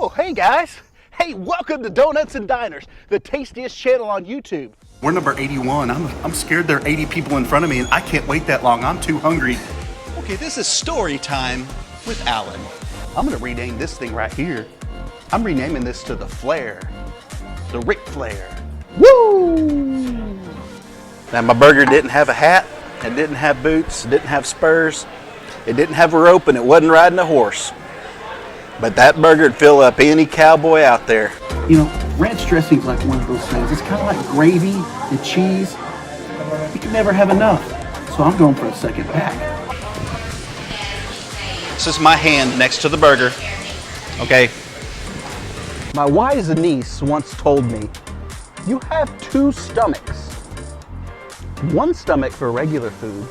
Oh, hey guys. Hey, welcome to Donuts and Diners, the tastiest channel on YouTube. We're number 81. I'm scared there are 80 people in front of me and I can't wait that long. I'm too hungry. Okay, this is story time with Alan. I'm gonna rename this thing right here. I'm renaming this to the Flair. The Ric Flair. Woo! Now my burger didn't have a hat, it didn't have boots, it didn't have spurs, it didn't have a rope, and it wasn't riding a horse. But that burger would fill up any cowboy out there. You know, ranch dressing's like one of those things. It's kind of like gravy and cheese. You can never have enough. So I'm going for a second pack. This is my hand next to the burger, okay? My wise niece once told me, you have two stomachs. One stomach for regular food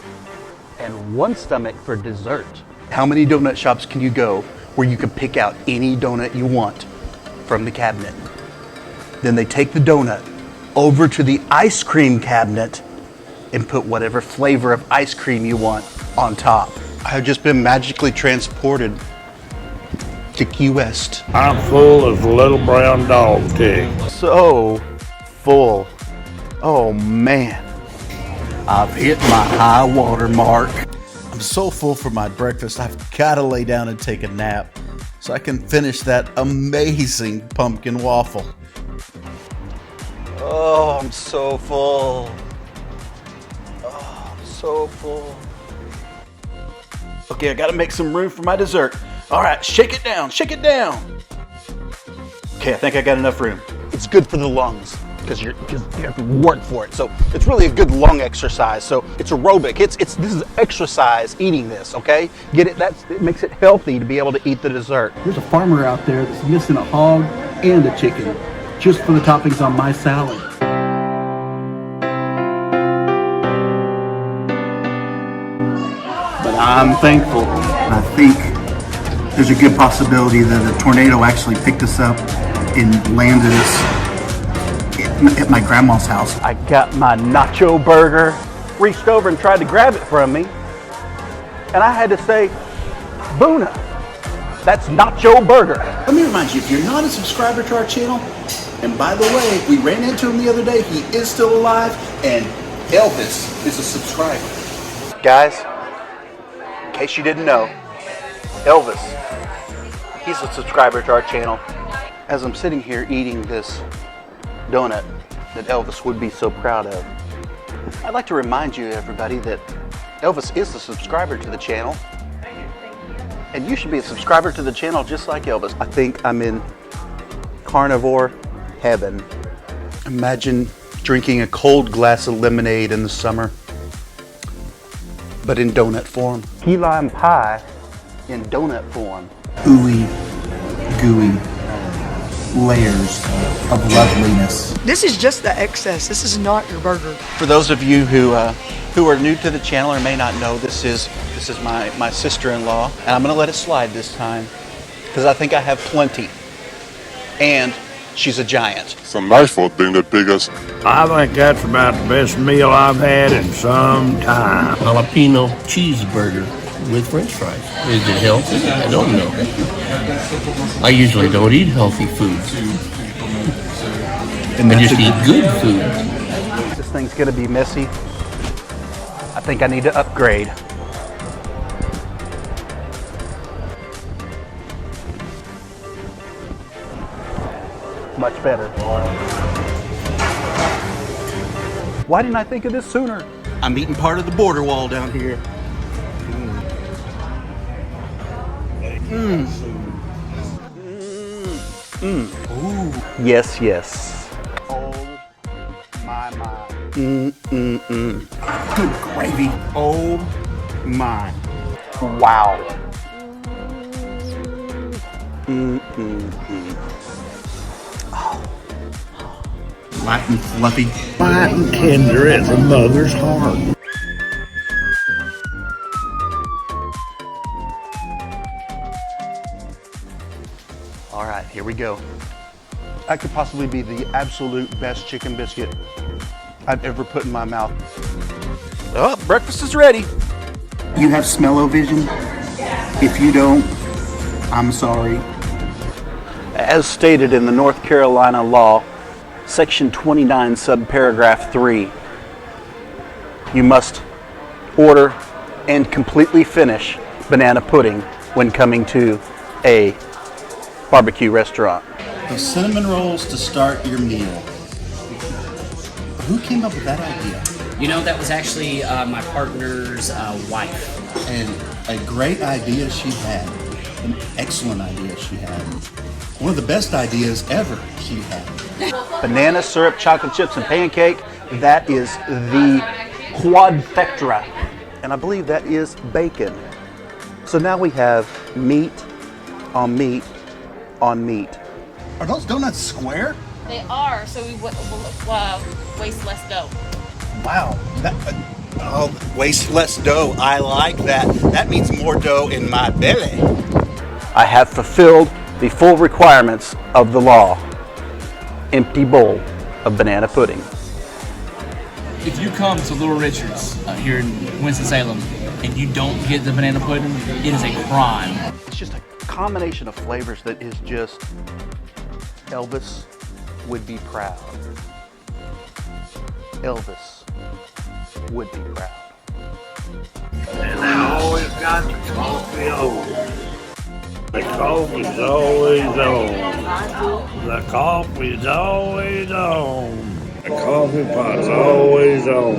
and one stomach for dessert. How many donut shops can you go where you can pick out any donut you want from the cabinet? Then they take the donut over to the ice cream cabinet and put whatever flavor of ice cream you want on top. I have just been magically transported to Key West. I'm full as a little brown dog tick. So full. Oh man. I've hit my high water mark. I'm so full for my breakfast, I've got to lay down and take a nap so I can finish that amazing pumpkin waffle. Oh, I'm so full. Oh, I'm so full. Okay, I got to make some room for my dessert. All right, shake it down, shake it down. Okay, I think I got enough room. It's good for the lungs because you have to work for it. So it's really a good lung exercise. So it's aerobic. This is exercise eating this, okay? Get it? It makes it healthy to be able to eat the dessert. There's a farmer out there that's missing a hog and a chicken just for the toppings on my salad. But I'm thankful. I think there's a good possibility that a tornado actually picked us up and landed us at my grandma's house. I got my nacho burger, reached over and tried to grab it from me, and I had to say, Boona, that's nacho burger. Let me remind you, if you're not a subscriber to our channel, and by the way, we ran into him the other day, he is still alive, and Elvis is a subscriber. Guys, in case you didn't know, Elvis, he's a subscriber to our channel. As I'm sitting here eating this donut that Elvis would be so proud of, I'd like to remind you, everybody, that Elvis is a subscriber to the channel. And you should be a subscriber to the channel just like Elvis. I think I'm in carnivore heaven. Imagine drinking a cold glass of lemonade in the summer, but in donut form. Key lime pie in donut form. Ooey, gooey layers of loveliness. This is just the excess. This is not your burger. For those of you who are new to the channel or may not know, this is my sister-in-law, and I'm gonna let it slide this time because I think I have plenty, and she's a giant. It's a nice one thing that biggest. I think that's about the best meal I've had in some time. Jalapeno cheeseburger with french fries. Is it healthy? I don't know. I usually don't eat healthy foods. I just eat good food. This thing's gonna be messy. I think I need to upgrade. Much better. Why didn't I think of this sooner? I'm eating part of the border wall down here. Ooh. Yes, yes. Oh my. Good gravy. Oh my. Wow. Light and fluffy. Light and tender as a mother's heart. All right, here we go. That could possibly be the absolute best chicken biscuit I've ever put in my mouth. Oh, breakfast is ready. You have smell-o-vision? If you don't, I'm sorry. As stated in the North Carolina law, Section 29, subparagraph 3, you must order and completely finish banana pudding when coming to a barbecue restaurant. The cinnamon rolls to start your meal. Who came up with that idea? You know, that was actually my partner's wife. And a great idea she had. An excellent idea she had. One of the best ideas ever she had. Banana syrup, chocolate chips, and pancake, that is the quadfecta. And I believe that is bacon. So now we have meat on meat on meat. Are those donuts square? They are, so we waste less dough. Wow. Waste less dough. I like that. That means more dough in my belly. I have fulfilled the full requirements of the law. Empty bowl of banana pudding. If you come to Little Richard's here in Winston-Salem and you don't get the banana pudding, it is a crime. It's just a combination of flavors that is just, Elvis would be proud. Elvis would be proud. And I always got the coffee on. The coffee's always on. The coffee's always on. The coffee pot's always on.